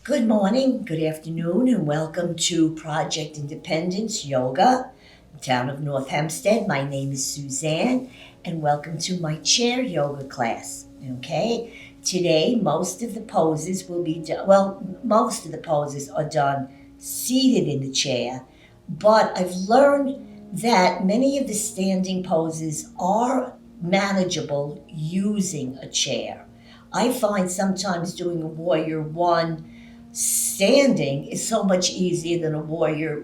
Good morning, good afternoon, and welcome to Project Independence Yoga, the town of North Hempstead. My name is Suzanne, and welcome to my chair yoga class. Okay, today most of the poses will be done. Well, most of the poses are done seated in the chair, but I've learned that many of the standing poses are manageable using a chair. I find sometimes doing a warrior one standing is so much easier than a warrior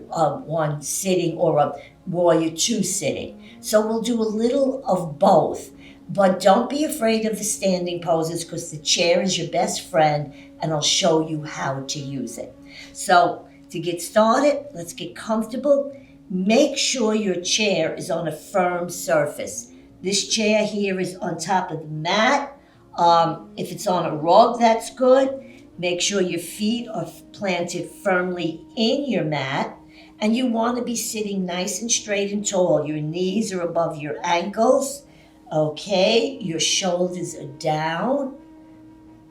one sitting or a warrior two sitting. So we'll do a little of both, but don't be afraid of the standing poses because the chair is your best friend and I'll show you how to use it. So to get started, let's get comfortable. Make sure your chair is on a firm surface. This chair here is on top of the mat. If it's on a rug, that's good. Make sure your feet are planted firmly in your mat, and you want to be sitting nice and straight and tall. Your knees are above your ankles. Okay, your shoulders are down.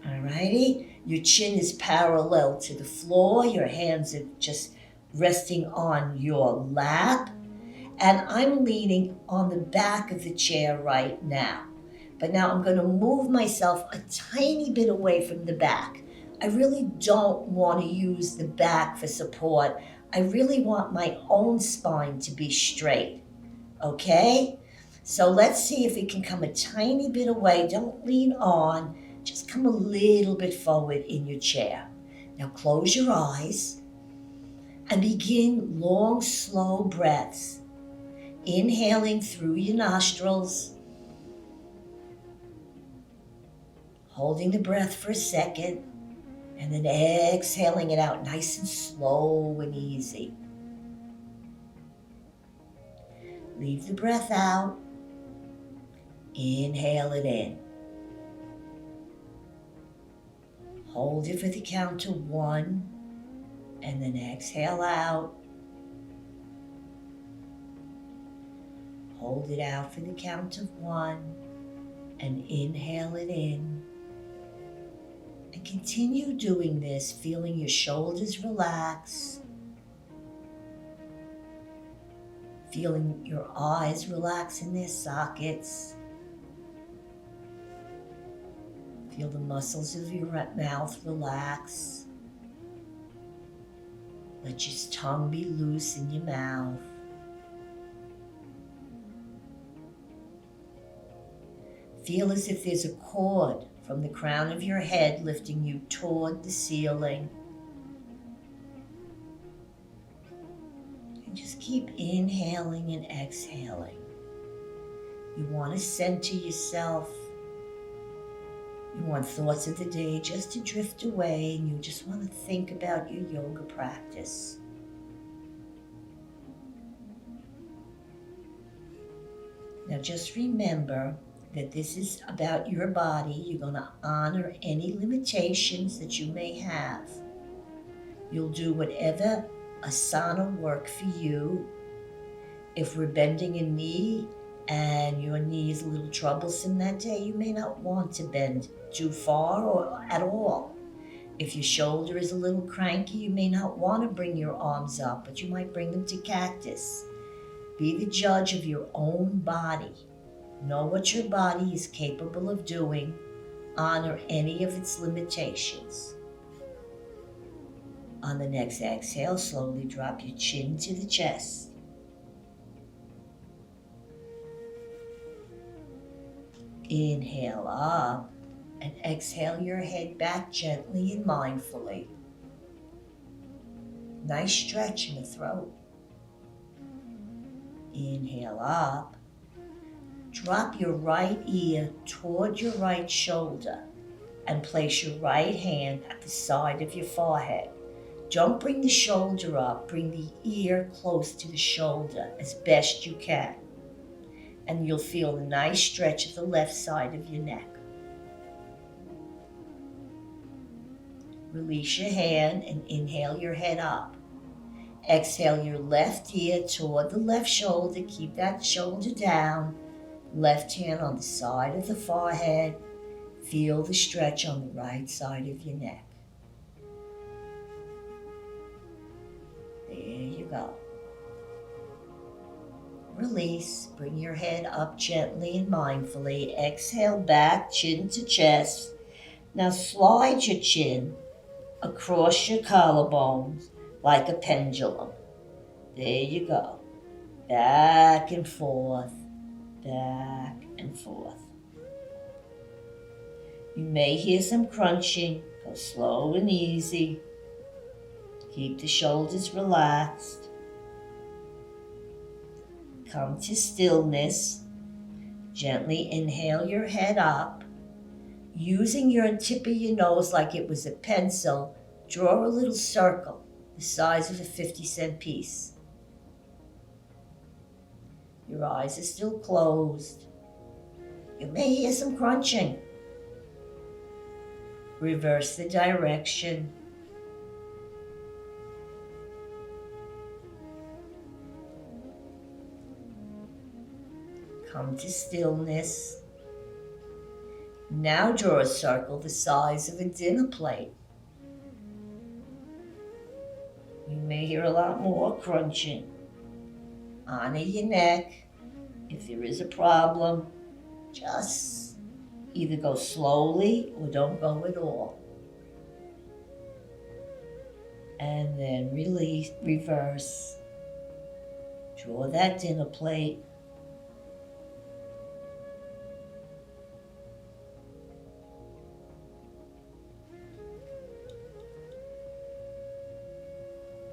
Alrighty, your chin is parallel to the floor. Your hands are just resting on your lap. And I'm leaning on the back of the chair right now. But now I'm going to move myself a tiny bit away from the back. I really don't want to use the back for support. I really want my own spine to be straight. Okay? So let's see if we can come a tiny bit away. Don't lean on. Just come a little bit forward in your chair. Now close your eyes and begin long, slow breaths. Inhaling through your nostrils. Holding the breath for a second. And then exhaling it out nice and slow and easy. Leave the breath out. Inhale it in. Hold it for the count of 1. And then exhale out. Hold it out for the count of 1. And inhale it in. And continue doing this, feeling your shoulders relax, feeling your eyes relax in their sockets. Feel the muscles of your mouth relax. Let your tongue be loose in your mouth. Feel as if there's a cord from the crown of your head lifting you toward the ceiling. And just keep inhaling and exhaling. You want to center yourself. You want thoughts of the day just to drift away, and you just want to think about your yoga practice. Now just remember that this is about your body. You're going to honor any limitations that you may have. You'll do whatever asana work for you. If we're bending a knee and your knee is a little troublesome that day, you may not want to bend too far or at all. If your shoulder is a little cranky, you may not want to bring your arms up, but you might bring them to cactus. Be the judge of your own body. Know what your body is capable of doing. Honor any of its limitations. On the next exhale, slowly drop your chin to the chest. Inhale up and exhale your head back gently and mindfully. Nice stretch in the throat. Inhale up. Drop your right ear toward your right shoulder and place your right hand at the side of your forehead. Don't bring the shoulder up, bring the ear close to the shoulder as best you can. And you'll feel a nice stretch at the left side of your neck. Release your hand and inhale your head up. Exhale your left ear toward the left shoulder. Keep that shoulder down. Left hand on the side of the forehead. Feel the stretch on the right side of your neck. There you go. Release. Bring your head up gently and mindfully. Exhale back, chin to chest. Now slide your chin across your collarbones like a pendulum. There you go. Back and forth, back and forth. You may hear some crunching. Go slow and easy. Keep the shoulders relaxed. Come to stillness. Gently inhale your head up. Using your tip of your nose like it was a pencil, draw a little circle the size of a 50-cent piece. Your eyes are still closed. You may hear some crunching. Reverse the direction. Come to stillness. Now draw a circle the size of a dinner plate. You may hear a lot more crunching. Honor your neck. If there is a problem, just either go slowly or don't go at all. And then release, reverse. Draw that dinner plate.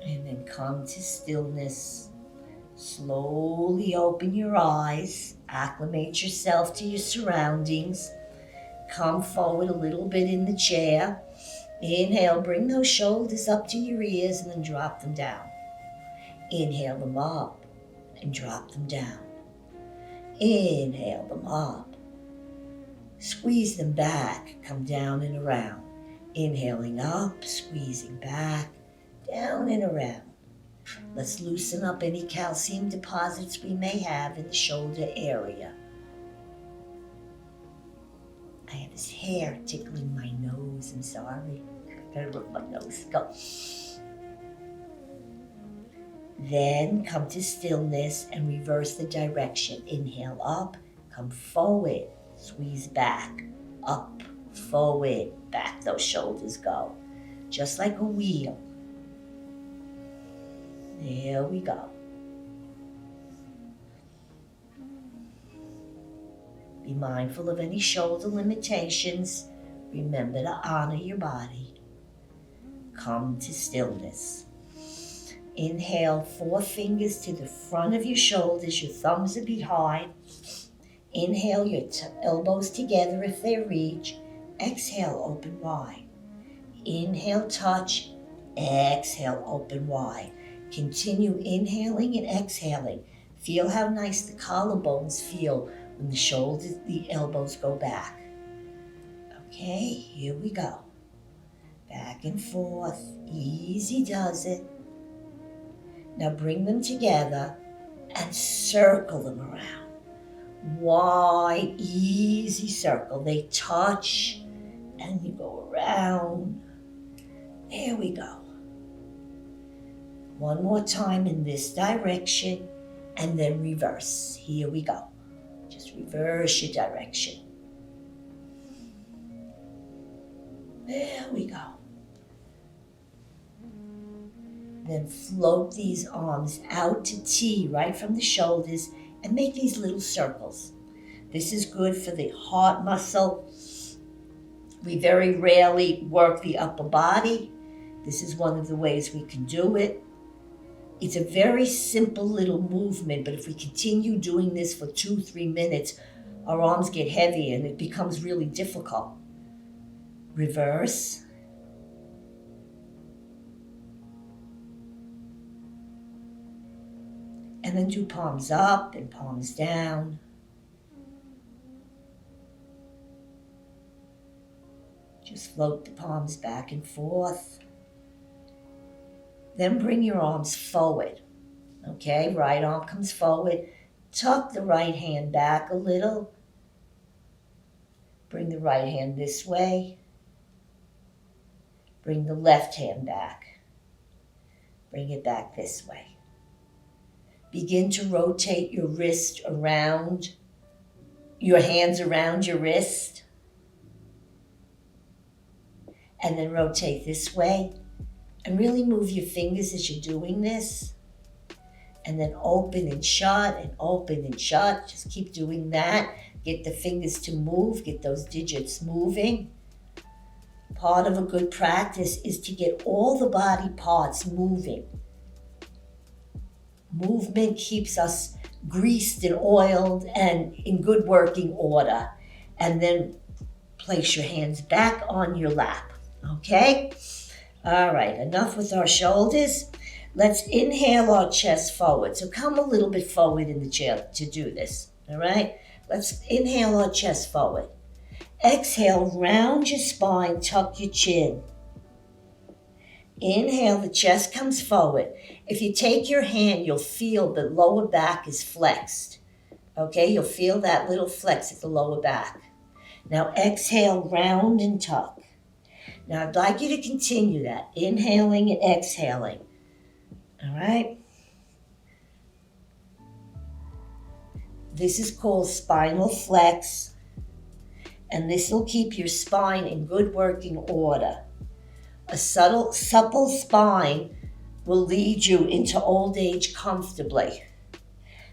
And then come to stillness. Slowly open your eyes. Acclimate yourself to your surroundings. Come forward a little bit in the chair. Inhale, bring those shoulders up to your ears and then drop them down. Inhale them up and drop them down. Inhale them up. Squeeze them back, come down and around. Inhaling up, squeezing back, down and around. Let's loosen up any calcium deposits we may have in the shoulder area. I have this hair tickling my nose. I'm sorry. Gotta rub my nose. Go. Then come to stillness and reverse the direction. Inhale up, come forward, squeeze back, up, forward, back. Those shoulders go. Just like a wheel. There we go. Be mindful of any shoulder limitations. Remember to honor your body. Come to stillness. Inhale, 4 fingers to the front of your shoulders, your thumbs a bit high. Inhale, your elbows together if they reach. Exhale, open wide. Inhale, touch. Exhale, open wide. Continue inhaling and exhaling. Feel how nice the collarbones feel when the shoulders, the elbows go back. Okay, here we go. Back and forth. Easy does it. Now bring them together and circle them around. Wide, easy circle. They touch and you go around. There we go. One more time in this direction and then reverse. Here we go. Just reverse your direction. There we go. Then float these arms out to T right from the shoulders and make these little circles. This is good for the heart muscle. We very rarely work the upper body. This is one of the ways we can do it. It's a very simple little movement, but if we continue doing this for 2-3 minutes, our arms get heavy and it becomes really difficult. Reverse. And then do palms up and palms down. Just float the palms back and forth. Then bring your arms forward. Okay, right arm comes forward. Tuck the right hand back a little. Bring the right hand this way. Bring the left hand back. Bring it back this way. Begin to rotate your wrist around, your hands around your wrist. And then rotate this way. And really move your fingers as you're doing this. And then open and shut and open and shut. Just keep doing that. Get the fingers to move. Get those digits moving. Part of a good practice is to get all the body parts moving. Movement keeps us greased and oiled and in good working order. And then place your hands back on your lap. Okay? All right, enough with our shoulders. Let's inhale our chest forward. So come a little bit forward in the chair to do this. All right? Let's inhale our chest forward. Exhale, round your spine, tuck your chin. Inhale, the chest comes forward. If you take your hand, you'll feel the lower back is flexed. Okay, you'll feel that little flex at the lower back. Now exhale, round and tuck. Now I'd like you to continue that, inhaling and exhaling. All right? This is called spinal flex, and this will keep your spine in good working order. A supple spine will lead you into old age comfortably.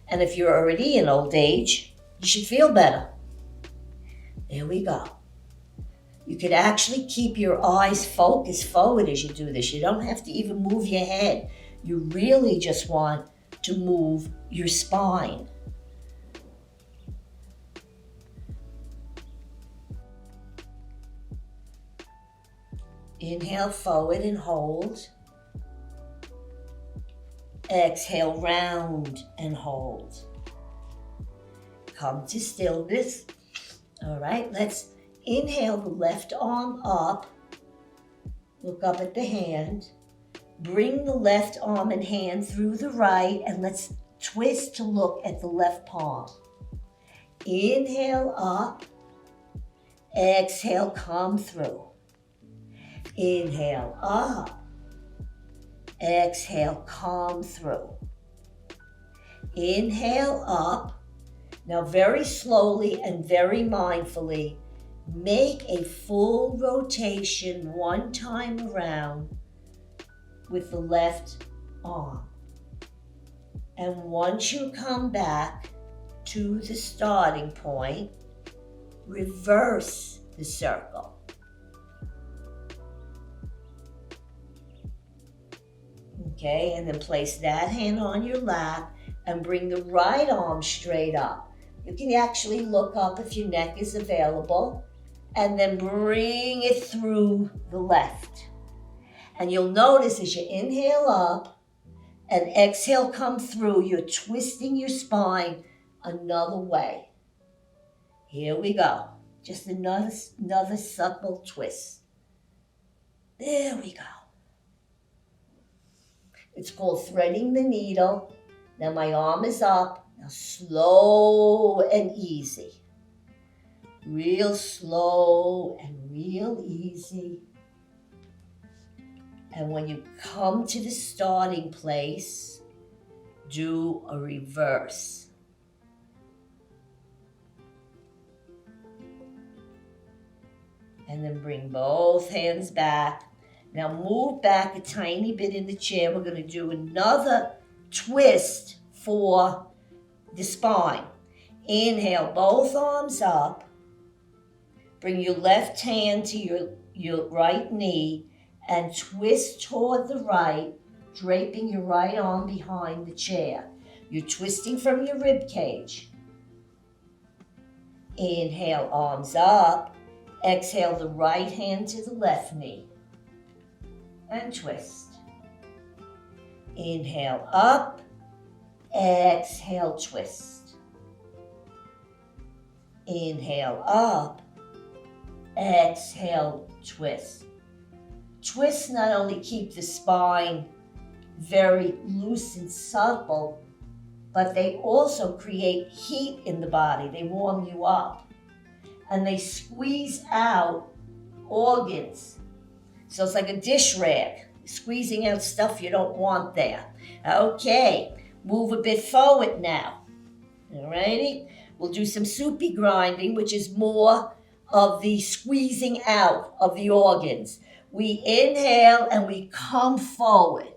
And if you're already in old age, you should feel better. There we go. You could actually keep your eyes focused forward as you do this. You don't have to even move your head. You really just want to move your spine. Inhale forward and hold. Exhale, round and hold. Come to stillness. All right, let's inhale the left arm up. Look up at the hand. Bring the left arm and hand through the right, and let's twist to look at the left palm. Inhale up. Exhale, come through. Inhale up. Exhale, come through. Inhale up. Now very slowly and very mindfully, make a full rotation one time around with the left arm. And once you come back to the starting point, reverse the circle. Okay, and then place that hand on your lap and bring the right arm straight up. You can actually look up if your neck is available, and then bring it through the left. And you'll notice as you inhale up and exhale come through, you're twisting your spine another way. Here we go. Just another supple twist. There we go. It's called threading the needle. Now my arm is up. Now slow and easy. Real slow and real easy. And when you come to the starting place, do a reverse. And then bring both hands back. Now move back a tiny bit in the chair. We're going to do another twist for the spine. Inhale, both arms up. Bring your left hand to your right knee and twist toward the right, draping your right arm behind the chair. You're twisting from your rib cage. Inhale, arms up. Exhale, the right hand to the left knee. And twist. Inhale up, exhale, twist. Inhale up, exhale, twist. Twists not only keep the spine very loose and supple, but they also create heat in the body. They warm you up. And they squeeze out organs. So it's like a dish rag. squeezing out stuff you don't want there. Okay, move a bit forward now. Alrighty, we'll do some soupy grinding, which is more of the squeezing out of the organs. We inhale and we come forward.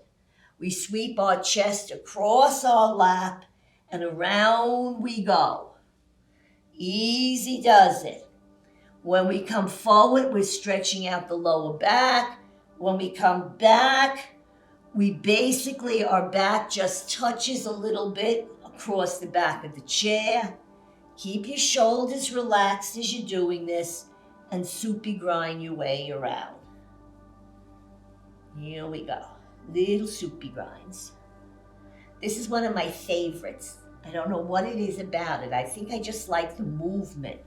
We sweep our chest across our lap and around we go. Easy does it. When we come forward, we're stretching out the lower back. When we come back, our back just touches a little bit across the back of the chair. Keep your shoulders relaxed as you're doing this and soupy grind your way around. Here we go. Little soupy grinds. This is one of my favorites. I don't know what it is about it. I think I just like the movement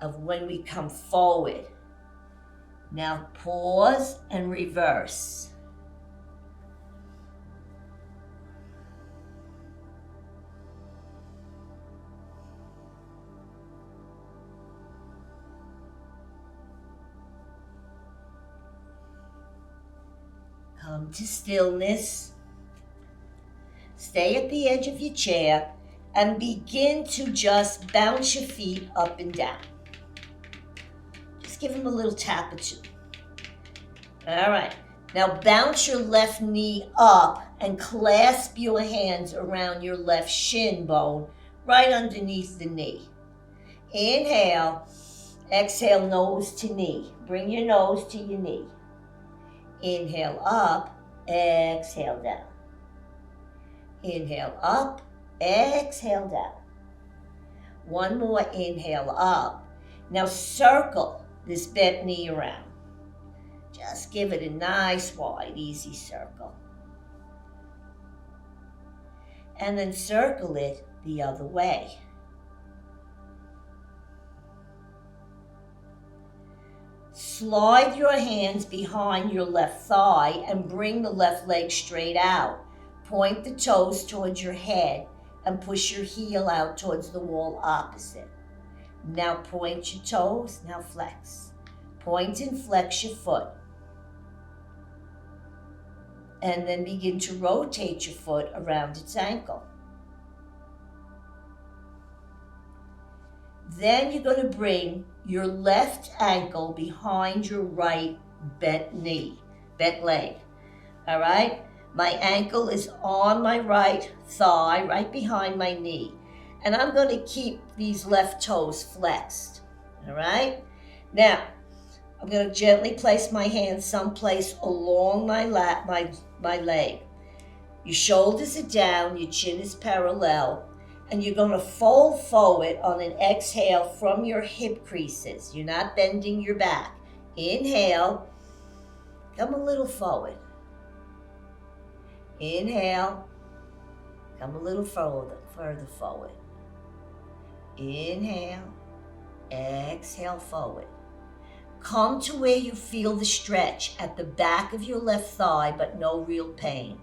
of when we come forward. Now pause and reverse. Come to stillness. Stay at the edge of your chair and begin to just bounce your feet up and down. Just give them a little tap or two. All right. Now bounce your left knee up and clasp your hands around your left shin bone right underneath the knee. Inhale. Exhale, nose to knee. Bring your nose to your knee. Inhale up, exhale down. Inhale up, exhale down. One more inhale up. Now circle this bent knee around. Just give it a nice wide, easy circle. And then circle it the other way. Slide your hands behind your left thigh and bring the left leg straight out. Point the toes towards your head and push your heel out towards the wall opposite. Now point your toes, now flex. Point and flex your foot. And then begin to rotate your foot around its ankle. Then you're going to bring your left ankle behind your right bent leg. All right? My ankle is on my right thigh, right behind my knee. And I'm going to keep these left toes flexed. All right? Now, I'm going to gently place my hand someplace along my leg. Your shoulders are down, your chin is parallel. And you're going to fold forward on an exhale from your hip creases. You're not bending your back. Inhale. Come a little forward. Inhale. Come a little further forward. Inhale. Exhale forward. Come to where you feel the stretch at the back of your left thigh, but no real pain.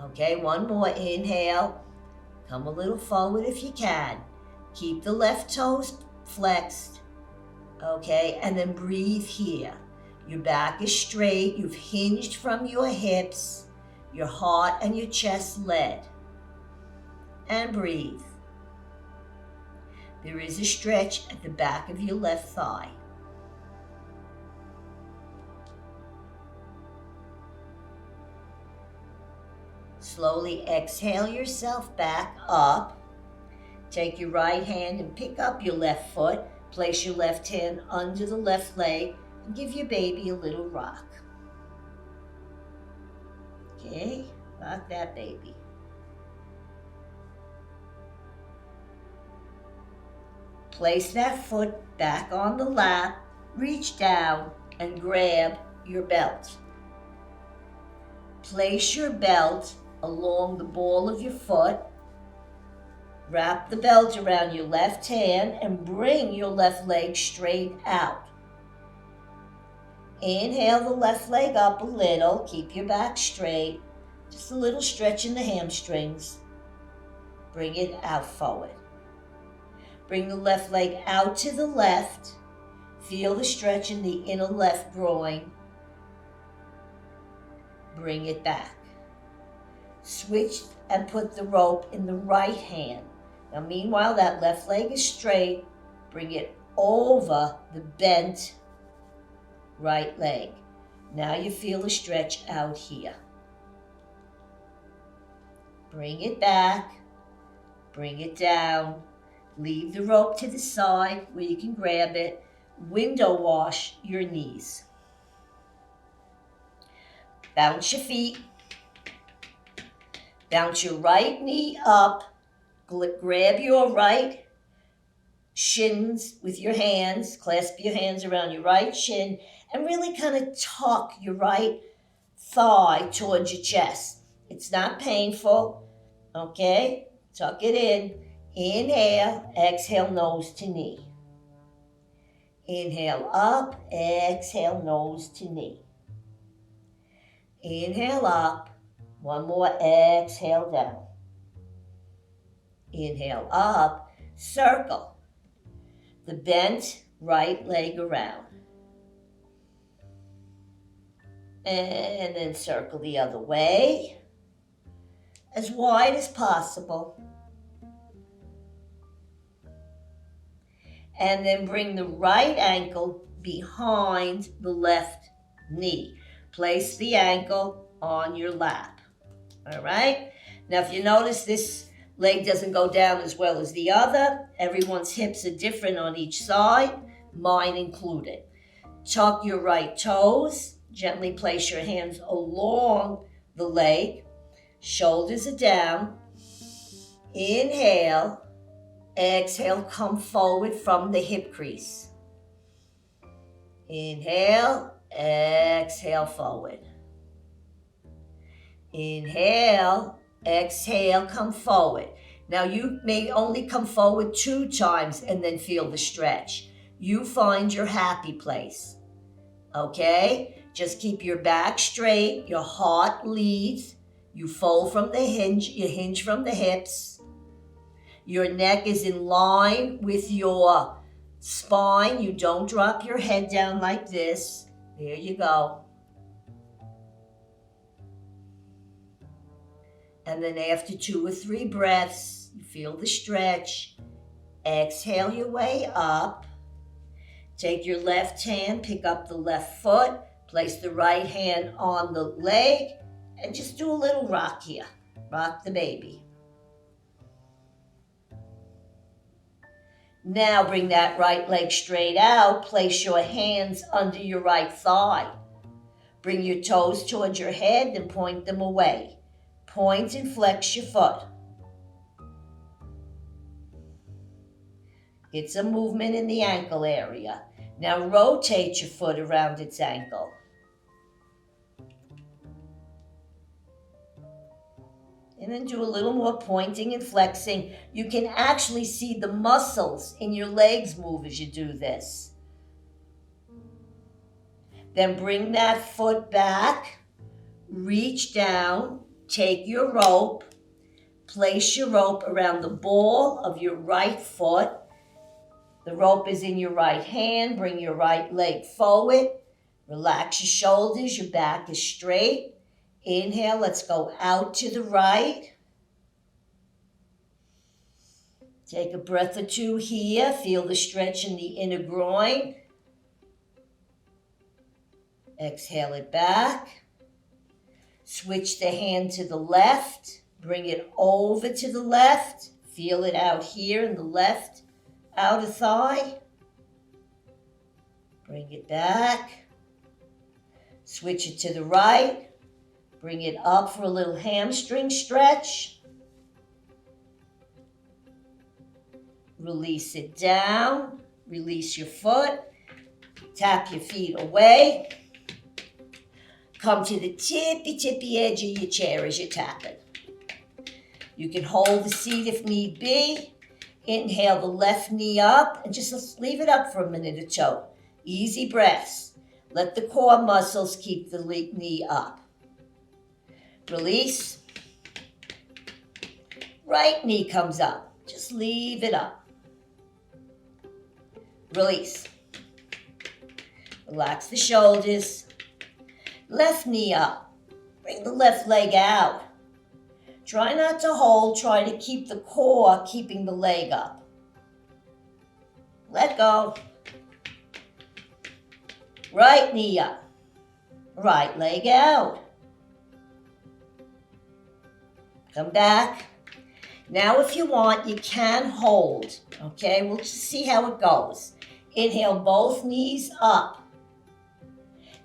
Okay, one more. Inhale. Come a little forward if you can. Keep the left toes flexed. Okay, and then breathe here. Your back is straight. You've hinged from your hips, your heart and your chest led. And breathe. There is a stretch at the back of your left thigh. Slowly exhale yourself back up. Take your right hand and pick up your left foot. Place your left hand under the left leg and give your baby a little rock. Okay, rock that baby. Place that foot back on the lap, reach down and grab your belt. Place your belt along the ball of your foot. Wrap the belt around your left hand and bring your left leg straight out. Inhale the left leg up a little. Keep your back straight. Just a little stretch in the hamstrings. Bring it out forward. Bring the left leg out to the left. Feel the stretch in the inner left groin. bring it back. Switch and put the rope in the right hand. Now meanwhile, that left leg is straight. Bring it over the bent right leg. Now you feel the stretch out here. Bring it back. Bring it down. Leave the rope to the side where you can grab it. Window wash your knees. Bounce your feet. Bounce your right knee up. Grab your right shins with your hands. Clasp your hands around your right shin and really kind of tuck your right thigh towards your chest. It's not painful, okay? Tuck it in. Inhale, exhale, nose to knee. Inhale up, exhale, nose to knee. Inhale up, one more, exhale down. Inhale up, circle the bent right leg around. And then circle the other way, as wide as possible. And then bring the right ankle behind the left knee. Place the ankle on your lap. All right? Now, if you notice this leg doesn't go down as well as the other, everyone's hips are different on each side, mine included. Tuck your right toes. Gently place your hands along the leg. Shoulders are down. Inhale. Exhale, come forward from the hip crease. Inhale, exhale, forward. Inhale, exhale, come forward. Now you may only come forward 2 times and then feel the stretch. You find your happy place, okay? Just keep your back straight, your heart leads. You fold from the hinge, you hinge from the hips. Your neck is in line with your spine. You don't drop your head down like this. There you go. And then after 2 or 3 breaths, you feel the stretch. Exhale your way up. Take your left hand, pick up the left foot, place the right hand on the leg, and just do a little rock here. Rock the baby. Now bring that right leg straight out. Place your hands under your right thigh. Bring your toes towards your head and point them away. Point and flex your foot. It's a movement in the ankle area. Now rotate your foot around its ankle. And then do a little more pointing and flexing. You can actually see the muscles in your legs move as you do this. Then bring that foot back. Reach down. Take your rope. Place your rope around the ball of your right foot. The rope is in your right hand. Bring your right leg forward. Relax your shoulders. Your back is straight. Inhale, let's go out to the right. Take a breath or 2 here. Feel the stretch in the inner groin. Exhale it back. Switch the hand to the left. Bring it over to the left. Feel it out here in the left outer thigh. Bring it back. Switch it to the right. Bring it up for a little hamstring stretch. Release it down. Release your foot. Tap your feet away. Come to the tippy edge of your chair as you're tapping. You can hold the seat if need be. Inhale the left knee up and just leave it up for a minute or 2. Easy breaths. Let the core muscles keep the knee up. Release. Right knee comes up. Just leave it up. Release. Relax the shoulders. Left knee up. Bring the left leg out. Try not to hold, try to keep the core, keeping the leg up. Let go. Right knee up. Right leg out. Come back. Now if you want, you can hold, okay? We'll just see how it goes. Inhale, both knees up.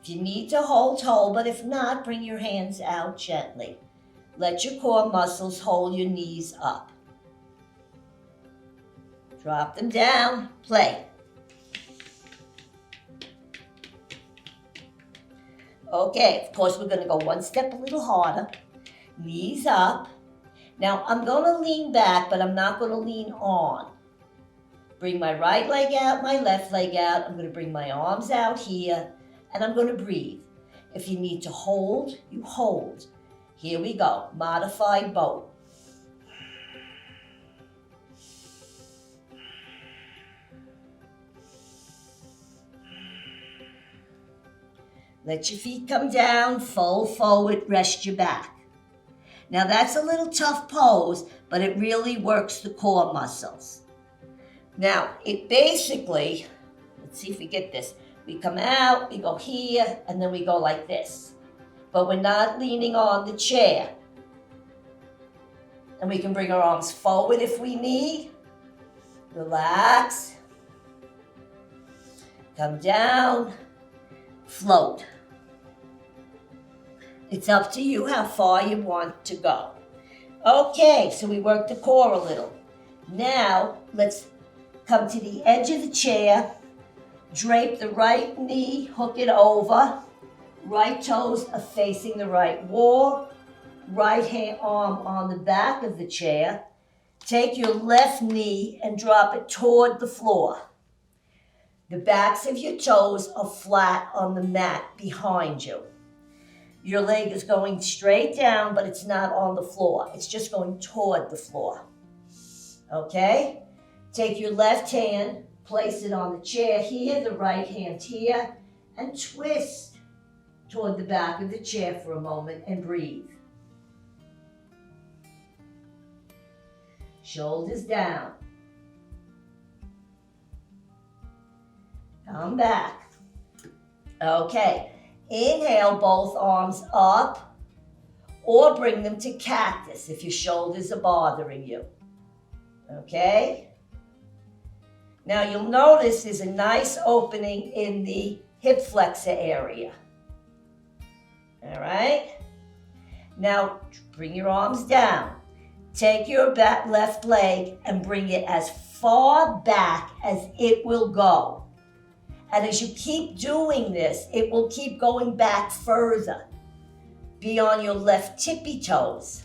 If you need to hold, hold, but if not, bring your hands out gently. Let your core muscles hold your knees up. Drop them down, play. Okay, of course, we're gonna go one step a little harder. Knees up. Now, I'm gonna lean back, but I'm not gonna lean on. Bring my right leg out, my left leg out. I'm gonna bring my arms out here, and I'm gonna breathe. If you need to hold, you hold. Here we go, modified boat. Let your feet come down, fold forward, rest your back. Now that's a little tough pose, but it really works the core muscles. Now, it basically, let's see if we get this. We come out, we go here, and then we go like this. But we're not leaning on the chair. And we can bring our arms forward if we need. Relax. Come down. Float. It's up to you how far you want to go. Okay, so we worked the core a little. Now, let's come to the edge of the chair. Drape the right knee, hook it over. Right toes are facing the right wall. Right hand arm on the back of the chair. Take your left knee and drop it toward the floor. The backs of your toes are flat on the mat behind you. Your leg is going straight down, but it's not on the floor. It's just going toward the floor. Okay? Take your left hand, place it on the chair here, the right hand here, and twist toward the back of the chair for a moment and breathe. Shoulders down. Come back. Okay. Inhale, both arms up, or bring them to cactus if your shoulders are bothering you. Okay? Now you'll notice there's a nice opening in the hip flexor area. All right? Now bring your arms down. Take your left leg and bring it as far back as it will go. And as you keep doing this, it will keep going back further. Be on your left tippy toes.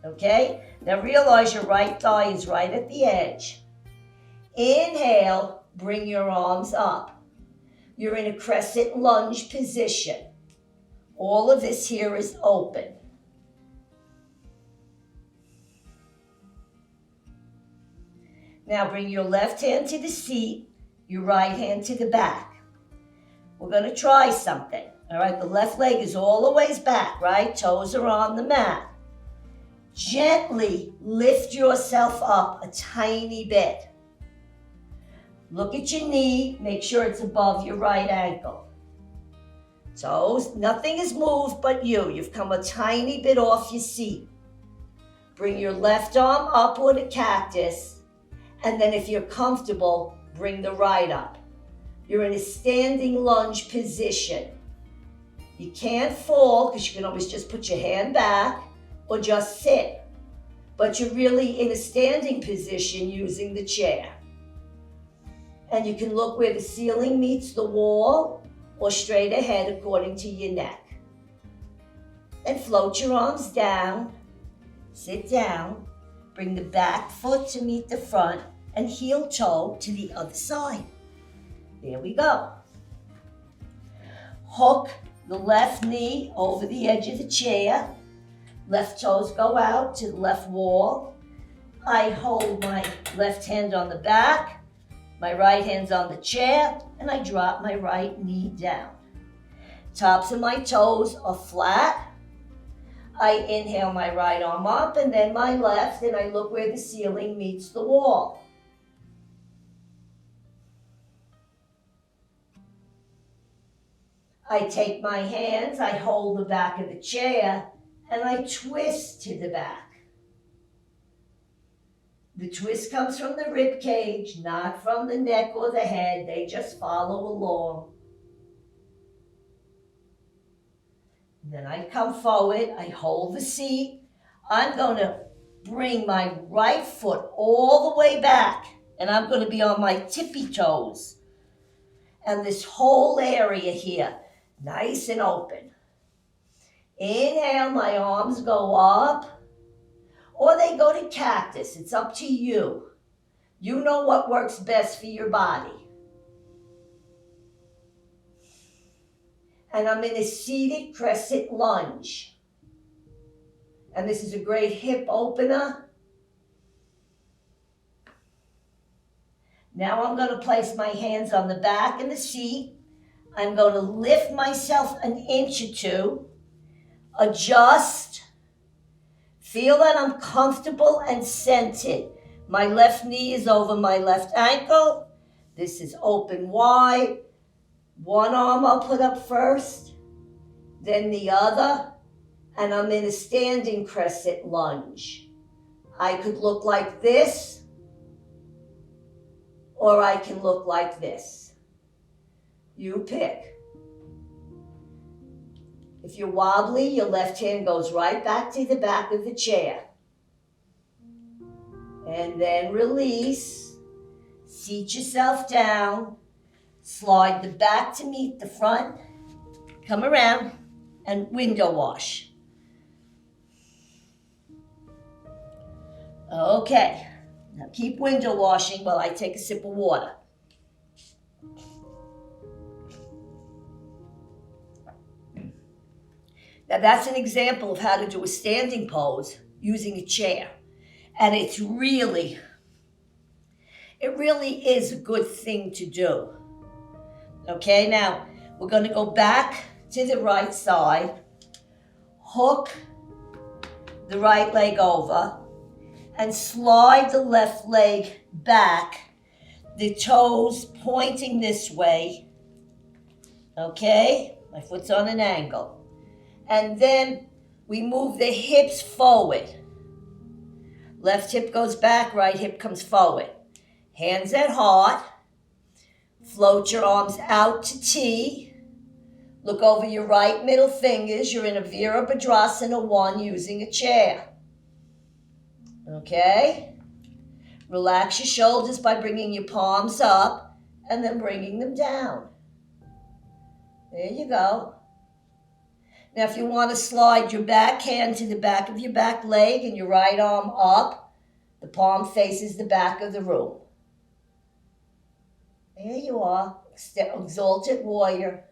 Okay? Now realize your right thigh is right at the edge. Inhale, bring your arms up. You're in a crescent lunge position. All of this here is open. Now bring your left hand to the seat. Your right hand to the back. We're going to try something. All right, the left leg is all the ways back, right? Toes are on the mat. Gently lift yourself up a tiny bit. Look at your knee. Make sure it's above your right ankle. Toes, nothing has moved but you. You've come a tiny bit off your seat. Bring your left arm upward, a cactus. And then if you're comfortable, bring the right up. You're in a standing lunge position. You can't fall because you can always just put your hand back or just sit. But you're really in a standing position using the chair. And you can look where the ceiling meets the wall or straight ahead according to your neck. And float your arms down. Sit down. Bring the back foot to meet the front and heel toe to the other side. There we go. Hook the left knee over the edge of the chair. Left toes go out to the left wall. I hold my left hand on the back, my right hand's on the chair, and I drop my right knee down. Tops of my toes are flat. I inhale my right arm up and then my left, and I look where the ceiling meets the wall. I take my hands, I hold the back of the chair, and I twist to the back. The twist comes from the rib cage, not from the neck or the head. They just follow along. Then I come forward, I hold the seat. I'm going to bring my right foot all the way back, and I'm going to be on my tippy toes. And this whole area here, nice and open. Inhale, my arms go up, or they go to cactus. It's up to you. You know what works best for your body. And I'm in a seated crescent lunge. And this is a great hip opener. Now I'm going to place my hands on the back of the seat. I'm going to lift myself an inch or two, adjust, feel that I'm comfortable and centered. My left knee is over my left ankle. This is open wide. One arm I'll put up first, then the other, and I'm in a standing crescent lunge. I could look like this, or I can look like this. You pick. If you're wobbly, your left hand goes right back to the back of the chair. And then release. Seat yourself down. Slide the back to meet the front. Come around and window wash. Okay. Now keep window washing while I take a sip of water. Now that's an example of how to do a standing pose using a chair. And it really is a good thing to do. Okay, now we're going to go back to the right side, hook the right leg over, and slide the left leg back, the toes pointing this way. Okay, my foot's on an angle. And then we move the hips forward. Left hip goes back, right hip comes forward. Hands at heart. Float your arms out to T. Look over your right middle fingers. You're in a Virabhadrasana 1 using a chair. Okay? Relax your shoulders by bringing your palms up and then bringing them down. There you go. Now, if you want to slide your back hand to the back of your back leg and your right arm up, the palm faces the back of the room. There you are, exalted warrior.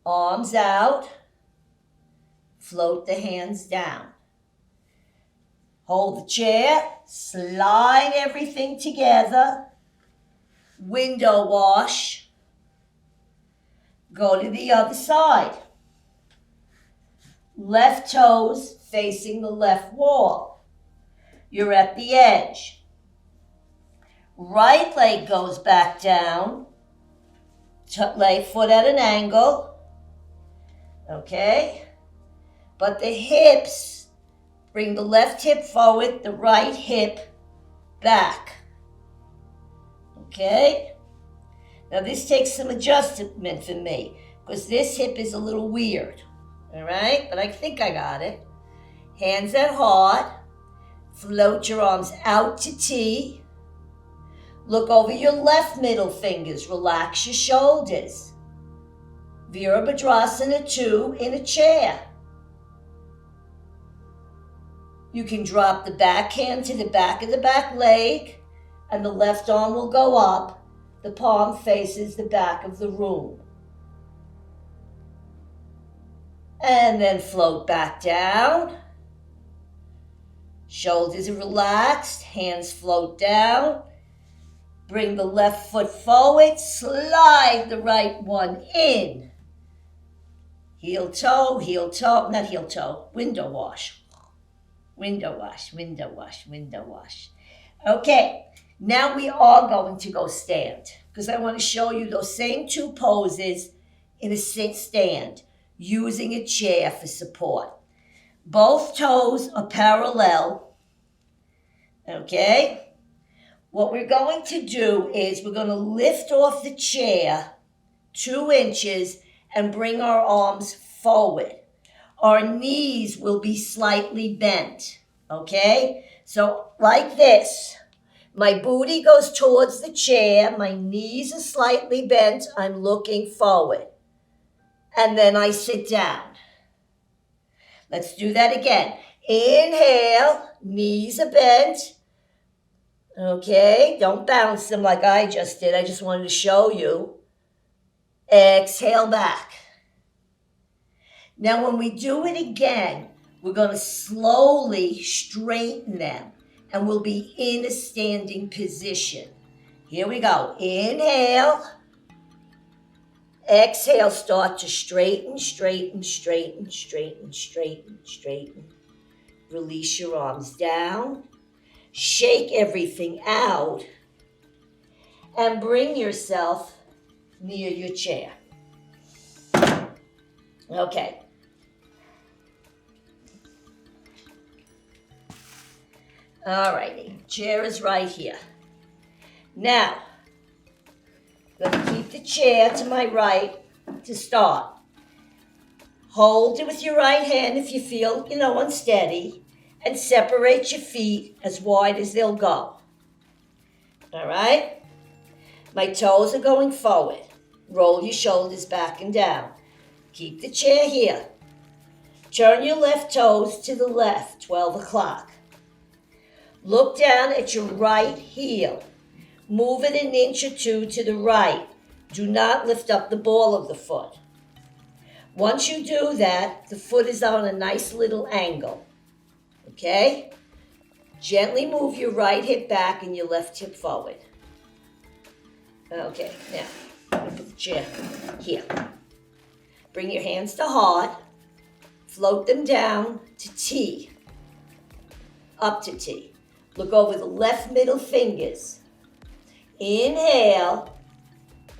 Arms out, float the hands down. Hold the chair, slide everything together, window wash, go to the other side. Left toes facing the left wall. You're at the edge. Right leg goes back down. Lay foot at an angle. Okay? But the hips, bring the left hip forward, the right hip back. Okay? Now this takes some adjustment for me because this hip is a little weird. All right? But I think I got it. Hands at heart. Float your arms out to T. Look over your left middle fingers. Relax your shoulders. Virabhadrasana 2 in a chair. You can drop the back hand to the back of the back leg, and the left arm will go up. The palm faces the back of the room. And then float back down. Shoulders are relaxed, hands float down. Bring the left foot forward, slide the right one in. heel toe, not heel toe, window wash. Window wash, window wash, window wash. Okay, now we are going to go stand because I want to show you those same two poses in a sit stand using a chair for support. Both toes are parallel, okay? What we're going to do is we're going to lift off the chair 2 inches and bring our arms forward. Our knees will be slightly bent, okay? So like this, my booty goes towards the chair, my knees are slightly bent, I'm looking forward. And then I sit down. Let's do that again. Inhale, knees are bent. Okay, don't bounce them like I just did. I just wanted to show you. Exhale back. Now when we do it again, we're going to slowly straighten them and we'll be in a standing position. Here we go. Inhale. Exhale, start to straighten, straighten, straighten, straighten, straighten, straighten. Release your arms down. Shake everything out. And bring yourself near your chair. Okay. All righty. Chair is right here. Now, I'm going to keep the chair to my right to start. Hold it with your right hand if you feel, unsteady, and separate your feet as wide as they'll go. All right? My toes are going forward. Roll your shoulders back and down. Keep the chair here. Turn your left toes to the left, 12 o'clock. Look down at your right heel. Move it 1 inch or 2 to the right. Do not lift up the ball of the foot. Once you do that, the foot is on a nice little angle. Okay? Gently move your right hip back and your left hip forward. Okay, now, I'm going to put the chair here. Bring your hands to heart. Float them down to T. Up to T. Look over the left middle fingers. Inhale.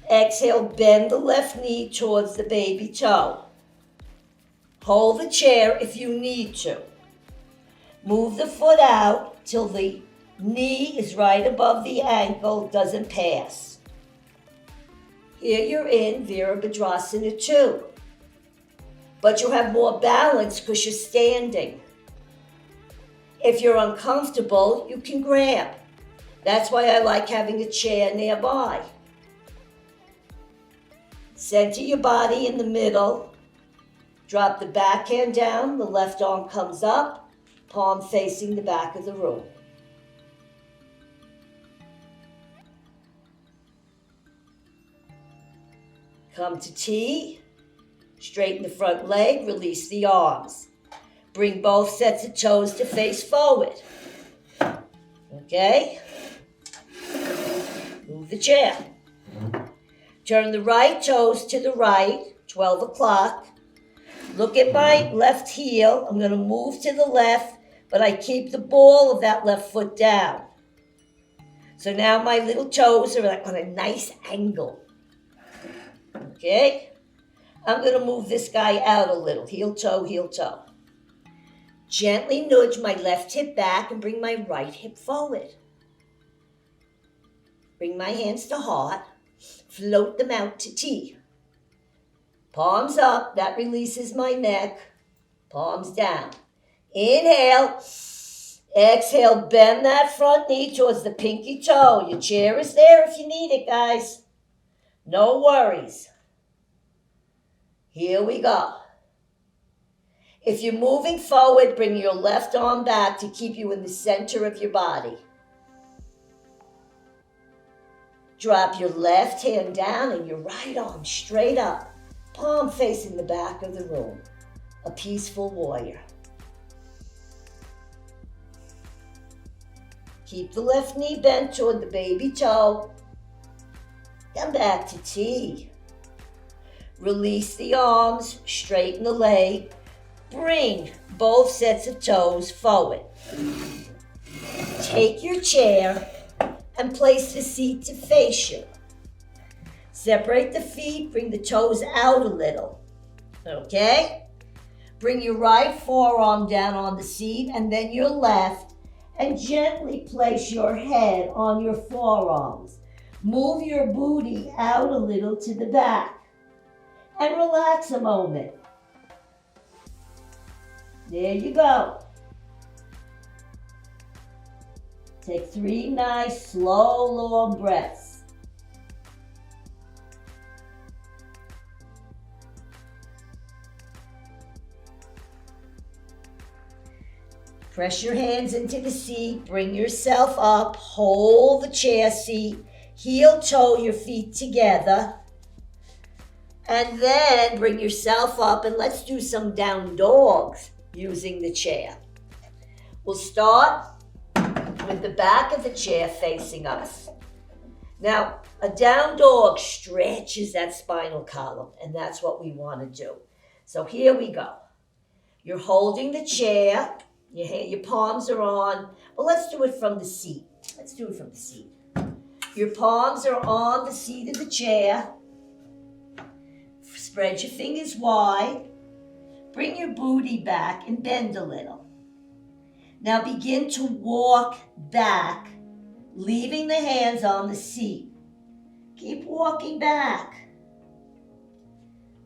Exhale, bend the left knee towards the baby toe. Hold the chair if you need to. Move the foot out till the knee is right above the ankle, doesn't pass. Here you're in Virabhadrasana 2. But you have more balance because you're standing. If you're uncomfortable, you can grab. That's why I like having a chair nearby. Center your body in the middle. Drop the back hand down, the left arm comes up, palm facing the back of the room. Come to T. Straighten the front leg, release the arms. Bring both sets of toes to face forward. Okay? Move the chair. Turn the right toes to the right, 12 o'clock. Look at my left heel. I'm going to move to the left, but I keep the ball of that left foot down. So now my little toes are on a nice angle. Okay? I'm going to move this guy out a little. Heel toe, heel toe. Gently nudge my left hip back and bring my right hip forward. Bring my hands to heart. Float them out to T. Palms up. That releases my neck. Palms down. Inhale. Exhale. Bend that front knee towards the pinky toe. Your chair is there if you need it, guys. No worries. Here we go. If you're moving forward, bring your left arm back to keep you in the center of your body. Drop your left hand down and your right arm straight up, palm facing the back of the room. A peaceful warrior. Keep the left knee bent toward the baby toe. Come back to T. Release the arms, straighten the leg. Bring both sets of toes forward. Take your chair and place the seat to face you. Separate the feet, bring the toes out a little. Okay? Bring your right forearm down on the seat and then your left, and gently place your head on your forearms. Move your booty out a little to the back and relax a moment. There you go. Take 3 nice, slow, long breaths. Press your hands into the seat, bring yourself up, hold the chair seat, heel toe your feet together, and then bring yourself up and let's do some down dogs using the chair. We'll start with the back of the chair facing us. Now, a down dog stretches that spinal column, and that's what we want to do. So here we go. You're holding the chair. Your palms are on. Well, let's do it from the seat. Your palms are on the seat of the chair. Spread your fingers wide. Bring your booty back and bend a little. Now begin to walk back, leaving the hands on the seat. Keep walking back.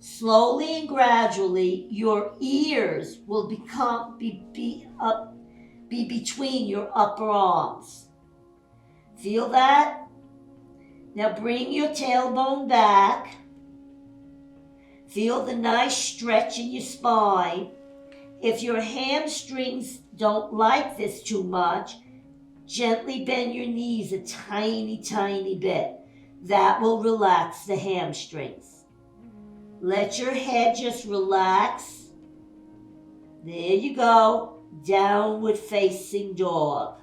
Slowly and gradually, your ears will be between your upper arms. Feel that? Now bring your tailbone back. Feel the nice stretch in your spine. If your hamstrings don't like this too much, gently bend your knees a tiny, tiny bit. That will relax the hamstrings. Let your head just relax. There you go. Downward facing dog.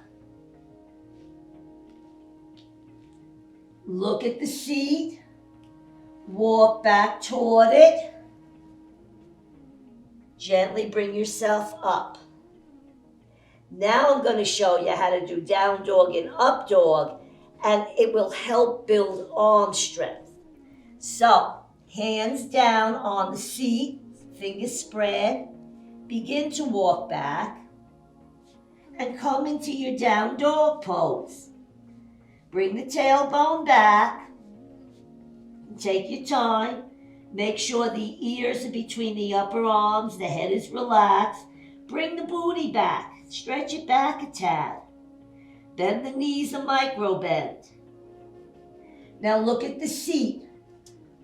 Look at the seat. Walk back toward it. Gently bring yourself up. Now I'm going to show you how to do down dog and up dog, and it will help build arm strength. So, hands down on the seat, fingers spread. Begin to walk back and come into your down dog pose. Bring the tailbone back. Take your time. Make sure the ears are between the upper arms, the head is relaxed. Bring the booty back. Stretch it back a tad. Bend the knees a micro bend. Now look at the seat.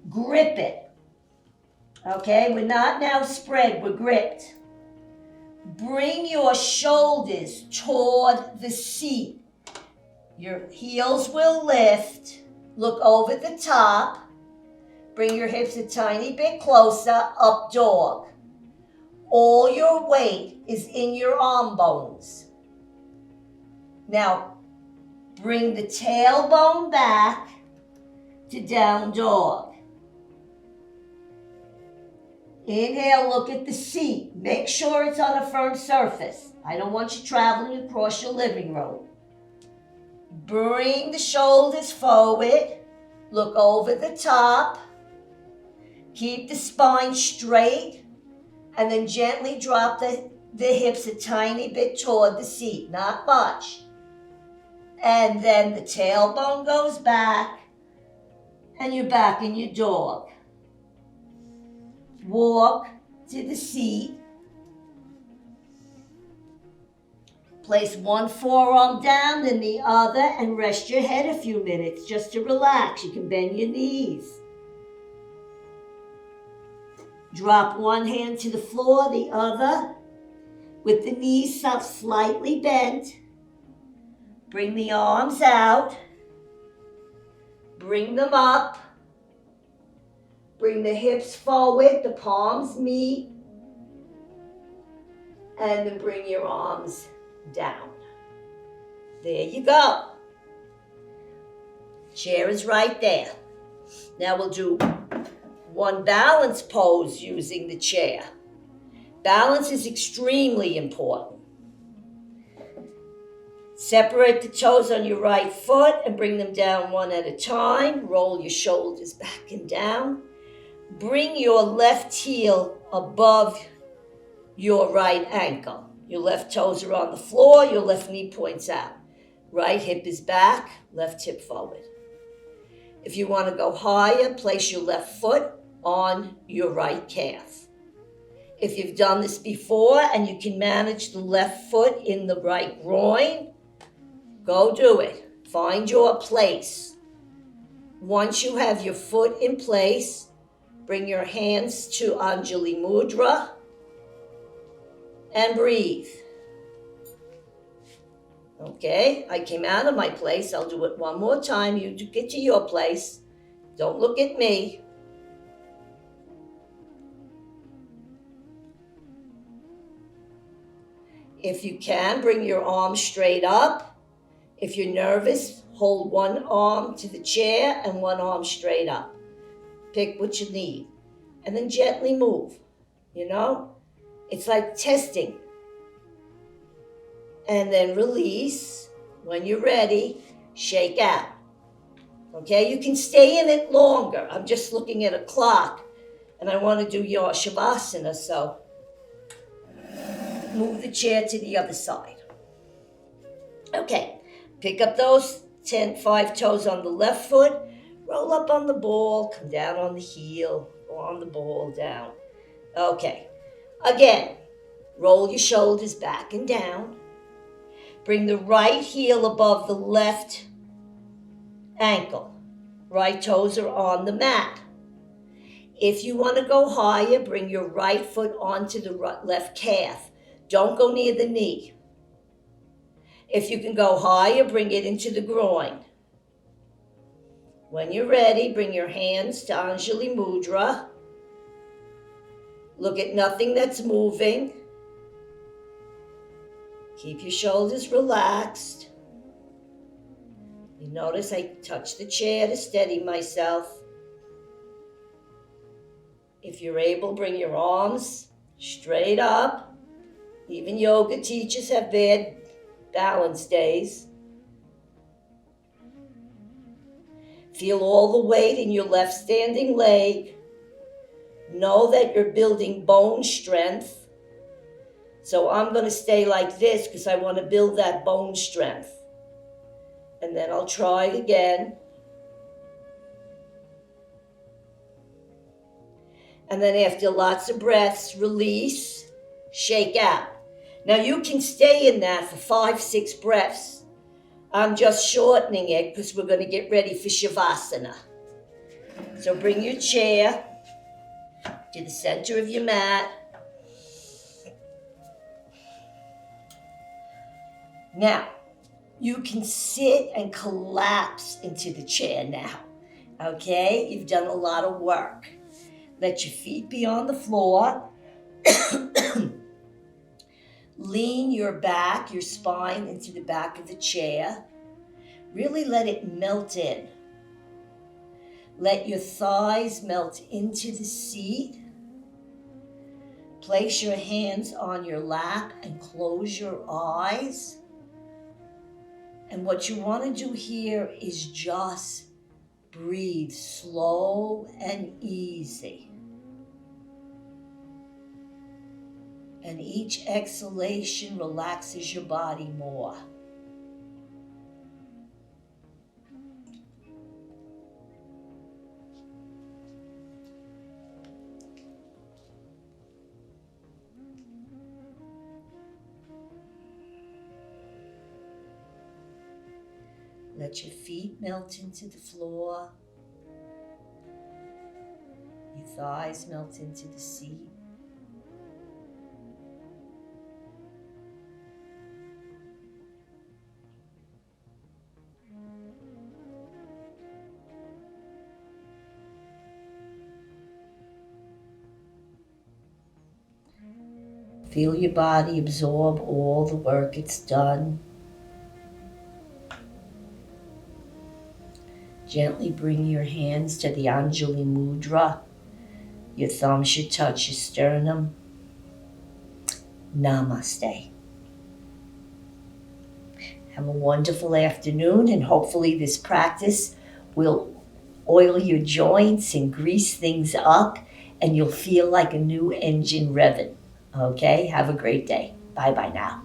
Grip it. Okay, we're not now spread, we're gripped. Bring your shoulders toward the seat. Your heels will lift. Look over the top. Bring your hips a tiny bit closer, up dog. All your weight is in your arm bones. Now, bring the tailbone back to down dog. Inhale, look at the seat. Make sure it's on a firm surface. I don't want you traveling across your living room. Bring the shoulders forward. Look over the top. Keep the spine straight. And then gently drop the hips a tiny bit toward the seat. Not much. And then the tailbone goes back. And you're back in your dog. Walk to the seat. Place one forearm down, then the other, and rest your head a few minutes just to relax. You can bend your knees. Drop one hand to the floor, the other, with the knees slightly bent. Bring the arms out. Bring them up. Bring the hips forward, the palms meet. And then bring your arms down. There you go. Chair is right there. Now we'll do one balance pose using the chair. Balance is extremely important. Separate the toes on your right foot and bring them down one at a time. Roll your shoulders back and down. Bring your left heel above your right ankle. Your left toes are on the floor, your left knee points out. Right hip is back, left hip forward. If you want to go higher, place your left foot on your right calf. If you've done this before and you can manage the left foot in the right groin, go do it. Find your place. Once you have your foot in place, bring your hands to Anjali Mudra and breathe. Okay, I came out of my place. I'll do it one more time. You get to your place. Don't look at me. If you can, bring your arms straight up. If you're nervous, hold one arm to the chair and one arm straight up. Pick what you need. And then gently move. You know, it's like testing. And then release. When you're ready, shake out. Okay, you can stay in it longer. I'm just looking at a clock and I want to do your Shavasana, so move the chair to the other side. Okay, pick up those 5 toes on the left foot, roll up on the ball, come down on the heel, go on the ball, down. Okay, again, roll your shoulders back and down. Bring the right heel above the left ankle. Right toes are on the mat. If you want to go higher, bring your right foot onto the left calf. Don't go near the knee. If you can go higher, bring it into the groin. When you're ready, bring your hands to Anjali Mudra. Look at nothing that's moving. Keep your shoulders relaxed. You notice I touch the chair to steady myself. If you're able, bring your arms straight up. Even yoga teachers have bad balance days. Feel all the weight in your left standing leg. Know that you're building bone strength. So I'm going to stay like this because I want to build that bone strength. And then I'll try again. And then after lots of breaths, release, shake out. Now you can stay in that for 5-6 breaths. I'm just shortening it because we're going to get ready for Shavasana. So bring your chair to the center of your mat. Now, you can sit and collapse into the chair now, okay? You've done a lot of work. Let your feet be on the floor. Lean your back, your spine into the back of the chair. Really let it melt in. Let your thighs melt into the seat. Place your hands on your lap and close your eyes. And what you want to do here is just breathe slow and easy. And each exhalation relaxes your body more. Let your feet melt into the floor. Your thighs melt into the seat. Feel your body absorb all the work it's done. Gently bring your hands to the Anjali Mudra Your thumb should touch your sternum. Namaste. Have a wonderful afternoon, and hopefully this practice will oil your joints and grease things up, and you'll feel like a new engine revving. Okay? Have a great day. Bye-bye now.